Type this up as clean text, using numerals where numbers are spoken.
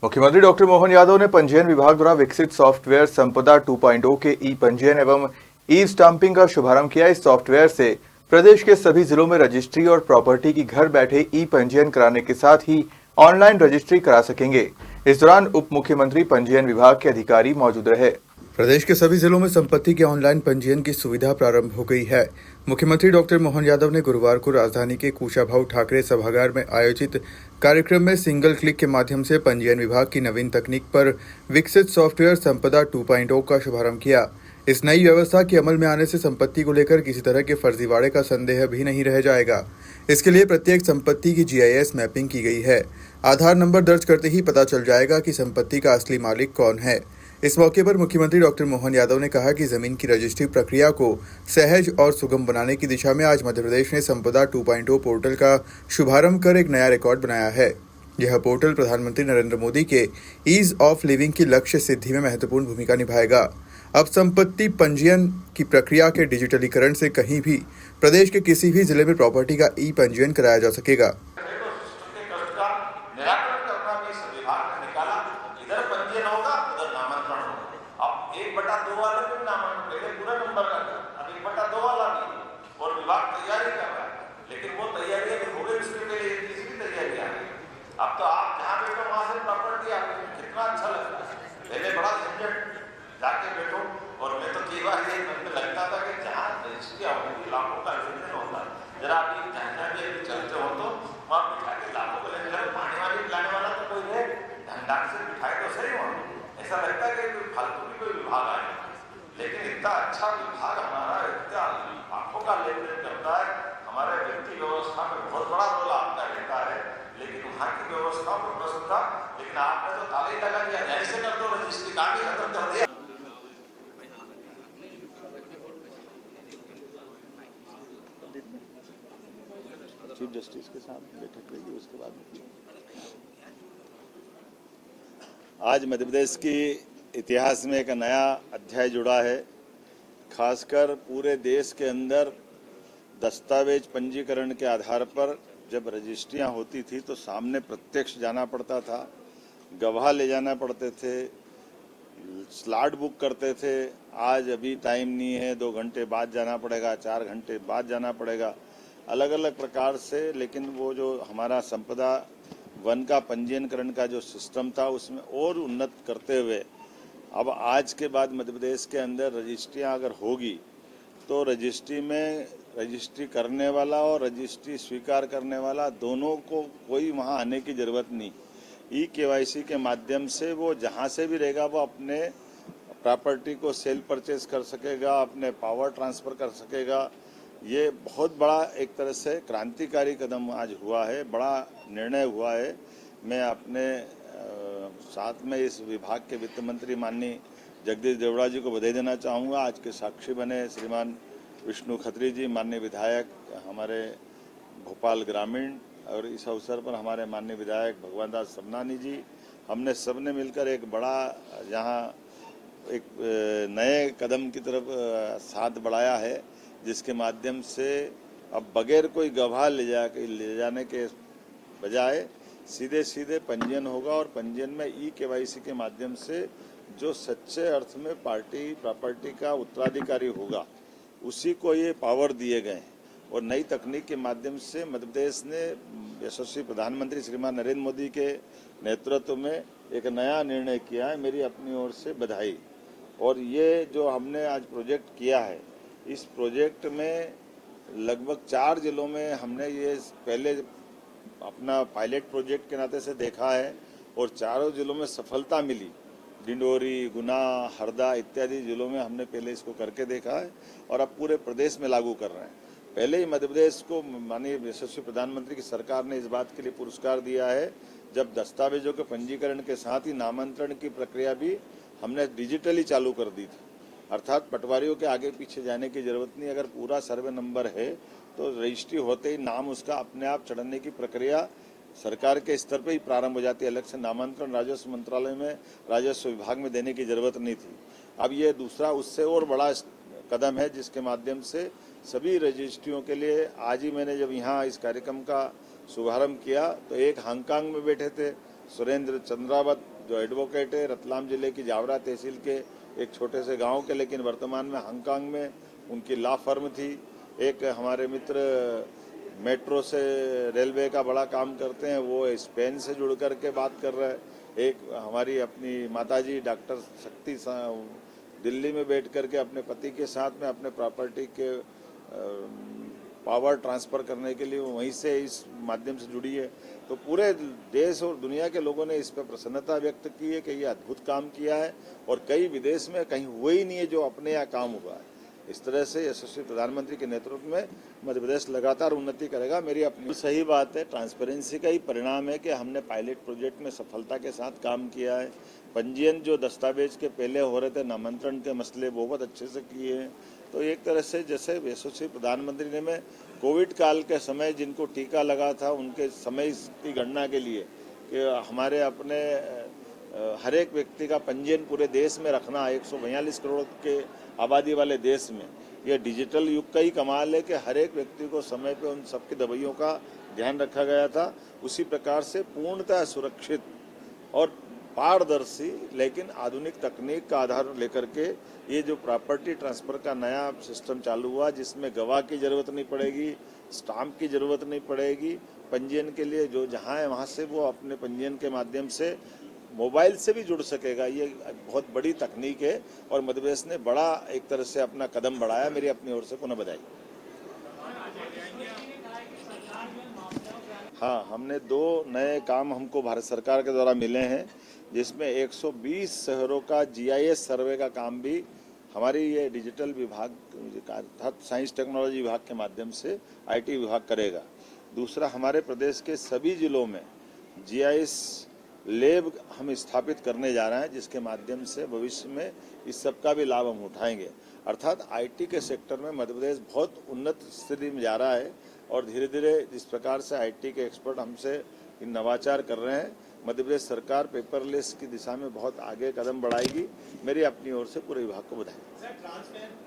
मुख्यमंत्री डॉक्टर मोहन यादव ने पंजीयन विभाग द्वारा विकसित सॉफ्टवेयर संपदा 2.0 के ई पंजीयन एवं ई स्टाम्पिंग का शुभारंभ किया। इस सॉफ्टवेयर से प्रदेश के सभी जिलों में रजिस्ट्री और प्रॉपर्टी की घर बैठे ई पंजीयन कराने के साथ ही ऑनलाइन रजिस्ट्री करा सकेंगे। इस दौरान उप मुख्यमंत्री पंजीयन विभाग के अधिकारी मौजूद रहे। प्रदेश के सभी जिलों में संपत्ति के ऑनलाइन पंजीयन की सुविधा प्रारंभ हो गई है। मुख्यमंत्री डॉक्टर मोहन यादव ने गुरुवार को राजधानी के कुशाभाऊ ठाकरे सभागार में आयोजित कार्यक्रम में सिंगल क्लिक के माध्यम से पंजीयन विभाग की नवीन तकनीक पर विकसित सॉफ्टवेयर संपदा 2.0 का शुभारंभ किया। इस नई व्यवस्था के अमल में आने से संपत्ति को लेकर किसी तरह के फर्जीवाड़े का संदेह भी नहीं रह जाएगा। इसके लिए प्रत्येक संपत्ति की GIS मैपिंग की गई है। आधार नंबर दर्ज करते ही पता चल जाएगा कि संपत्ति का असली मालिक कौन है। इस मौके पर मुख्यमंत्री डॉक्टर मोहन यादव ने कहा कि जमीन की रजिस्ट्री प्रक्रिया को सहज और सुगम बनाने की दिशा में आज मध्य प्रदेश ने संपदा 2.0 पोर्टल का शुभारंभ कर एक नया रिकॉर्ड बनाया है। यह पोर्टल प्रधानमंत्री नरेंद्र मोदी के ईज ऑफ लिविंग की लक्ष्य सिद्धि में महत्वपूर्ण भूमिका निभाएगा। अब संपत्ति पंजीयन की प्रक्रिया के डिजिटलीकरण से कहीं भी प्रदेश के किसी भी जिले में प्रॉपर्टी का ई पंजीयन कराया जा सकेगा। इधर पंजीयन होगा, उधर नामांकन होगा। अब 1/2 वाले में नामांकन, पहले पूरा नंबर का था, अब 1/2 वाला भी, और विभाग तैयारी कर रहा है, लेकिन वो तैयारियां भी हो गई, उसके पहले किसी भी तैयारी आ गई। अब तो आप जहाँ बैठो वहां से प्रॉपर्टी आ गई, कितना अच्छा लगता है। पहले बड़ा झंझट, जाके बैठो, और मैं तो कई बार ये मन में लगता था कि जहाँ रजिस्ट्री होगी लाखों का लेनदेन होता है, जरा आप जहाँ भी चलते हो तो वहाँ बिठा के लाखों का लेनदेन, पानी वाली पिलाने वाला तो कोई है, ढंग से बिठाए तो सही हो। ऐसा लगता है कि कोई फालतू भी कोई विभाग आए, लेकिन इतना अच्छा विभाग हमारा, इतना लाखों का लेन देन करता है, हमारे व्यक्ति व्यवस्था में बहुत बड़ा रोल आपका रहता है। लेकिन वहाँ की व्यवस्था को प्रश्न था, लेकिन आपने तो ताला ही लगा दिया, ऐसे कर दो, रजिस्ट्री काम ही खत्म कर दिया। चीफ जस्टिस के साथ बैठक हुई, उसके बाद आज मध्य प्रदेश की इतिहास में एक नया अध्याय जुड़ा है। खासकर पूरे देश के अंदर दस्तावेज पंजीकरण के आधार पर जब रजिस्ट्रियां होती थी तो सामने प्रत्यक्ष जाना पड़ता था, गवाह ले जाना पड़ते थे, स्लॉट बुक करते थे। आज अभी टाइम नहीं है, 2 घंटे बाद जाना पड़ेगा, 4 घंटे बाद जाना पड़ेगा, अलग अलग प्रकार से। लेकिन वो जो हमारा संपदा वन का पंजीयनकरण का जो सिस्टम था उसमें और उन्नत करते हुए अब आज के बाद मध्य प्रदेश के अंदर रजिस्ट्रियां अगर होगी तो रजिस्ट्री में रजिस्ट्री करने वाला और रजिस्ट्री स्वीकार करने वाला दोनों को कोई वहां आने की जरूरत नहीं। KYC के माध्यम से वो जहां से भी रहेगा वो अपने प्रॉपर्टी को सेल परचेज कर सकेगा, अपने पावर ट्रांसफर कर सकेगा। ये बहुत बड़ा एक तरह से क्रांतिकारी कदम आज हुआ है, बड़ा निर्णय हुआ है। मैं अपने साथ में इस विभाग के वित्त मंत्री माननीय जगदीश देवड़ा जी को बधाई देना चाहूँगा। आज के साक्षी बने श्रीमान विष्णु खत्री जी, माननीय विधायक हमारे भोपाल ग्रामीण, और इस अवसर पर हमारे माननीय विधायक भगवान दास सबनानी जी, हमने सबने मिलकर एक बड़ा यहाँ एक नए कदम की तरफ साथ बढ़ाया है, जिसके माध्यम से अब बगैर कोई गवाह ले जाने के बजाय सीधे सीधे पंजीयन होगा, और पंजीयन में KYC के माध्यम से जो सच्चे अर्थ में प्रॉपर्टी का उत्तराधिकारी होगा उसी को ये पावर दिए गए हैं। और नई तकनीक के माध्यम से मध्य प्रदेश ने यशस्वी प्रधानमंत्री श्रीमान नरेंद्र मोदी के नेतृत्व में एक नया निर्णय किया है। मेरी अपनी ओर से बधाई। और ये जो हमने आज प्रोजेक्ट किया है, इस प्रोजेक्ट में लगभग 4 जिलों में हमने ये पहले अपना पायलट प्रोजेक्ट के नाते से देखा है और चारों जिलों में सफलता मिली। डिंडोरी, गुना, हरदा इत्यादि जिलों में हमने पहले इसको करके देखा है और अब पूरे प्रदेश में लागू कर रहे हैं। पहले ही मध्य प्रदेश को माननीय यशस्वी प्रधानमंत्री की सरकार ने इस बात के लिए पुरस्कार दिया है जब दस्तावेजों के पंजीकरण के साथ ही नामांतरण की प्रक्रिया भी हमने डिजिटली चालू कर दी थी। अर्थात पटवारियों के आगे पीछे जाने की जरूरत नहीं। अगर पूरा सर्वे नंबर है तो रजिस्ट्री होते ही नाम उसका अपने आप चढ़ने की प्रक्रिया सरकार के स्तर पर ही प्रारंभ हो जाती है। अलग से नामांतरण राजस्व मंत्रालय में, राजस्व विभाग में देने की जरूरत नहीं थी। अब ये दूसरा उससे और बड़ा कदम है, जिसके माध्यम से सभी रजिस्ट्रियों के लिए आज ही मैंने जब यहाँ इस कार्यक्रम का शुभारंभ किया तो एक हांगकांग में बैठे थे, सुरेंद्र चंद्रावत जो एडवोकेट है, रतलाम जिले की जावरा तहसील के एक छोटे से गांव के, लेकिन वर्तमान में हांगकांग में उनकी लॉ फर्म थी। एक हमारे मित्र मेट्रो से रेलवे का बड़ा काम करते हैं, वो स्पेन से जुड़ कर के बात कर रहे हैं। एक हमारी अपनी माताजी डॉक्टर शक्ति दिल्ली में बैठ करके अपने पति के साथ में अपने प्रॉपर्टी के पावर ट्रांसफ़र करने के लिए वहीं से इस माध्यम से जुड़ी है। तो पूरे देश और दुनिया के लोगों ने इस पर प्रसन्नता व्यक्त की है कि ये अद्भुत काम किया है और कई विदेश में कहीं हुआ ही नहीं है जो अपने यहाँ काम हुआ है। इस तरह से यशस्वी प्रधानमंत्री के नेतृत्व में मध्य प्रदेश लगातार उन्नति करेगा। मेरी अपनी सही बात है, ट्रांसपेरेंसी का ही परिणाम है कि हमने पायलट प्रोजेक्ट में सफलता के साथ काम किया है। पंजीयन जो दस्तावेज के पहले हो रहे थे, नामांतरण के मसले बहुत अच्छे से किए हैं। तो एक तरह से जैसे यशस्वी प्रधानमंत्री ने में कोविड काल के समय जिनको टीका लगा था उनके समय की गणना के लिए कि हमारे अपने हर एक व्यक्ति का पंजीयन पूरे देश में रखना, 142 करोड़ के आबादी वाले देश में, यह डिजिटल युग का ही कमाल है कि हर एक व्यक्ति को समय पे उन सबकी दवाइयों का ध्यान रखा गया था। उसी प्रकार से पूर्णतः सुरक्षित और पारदर्शी लेकिन आधुनिक तकनीक का आधार लेकर के ये जो प्रॉपर्टी ट्रांसफर का नया सिस्टम चालू हुआ, जिसमें गवाह की जरूरत नहीं पड़ेगी, स्टाम्प की जरूरत नहीं पड़ेगी। पंजीयन के लिए जो जहाँ है वहाँ से वो अपने पंजीयन के माध्यम से मोबाइल से भी जुड़ सकेगा। ये बहुत बड़ी तकनीक है और मध्य प्रदेश ने बड़ा एक तरह से अपना कदम बढ़ाया। मेरी अपनी ओर से पुनः बधाई। हाँ, हमने 2 नए काम हमको भारत सरकार के द्वारा मिले हैं, जिसमें 120 शहरों का GIS सर्वे का काम भी हमारी ये डिजिटल विभाग अर्थात साइंस टेक्नोलॉजी विभाग के माध्यम से IT विभाग करेगा। दूसरा, हमारे प्रदेश के सभी जिलों में GIS लैब हम स्थापित करने जा रहे हैं, जिसके माध्यम से भविष्य में इस सब का भी लाभ हम उठाएंगे। अर्थात IT के सेक्टर में मध्य प्रदेश बहुत उन्नत स्थिति में जा रहा है और धीरे धीरे जिस प्रकार से IT के एक्सपर्ट हमसे नवाचार कर रहे हैं, मध्य प्रदेश सरकार पेपरलेस की दिशा में बहुत आगे कदम बढ़ाएगी। मेरी अपनी ओर से पूरे विभाग को बधाई।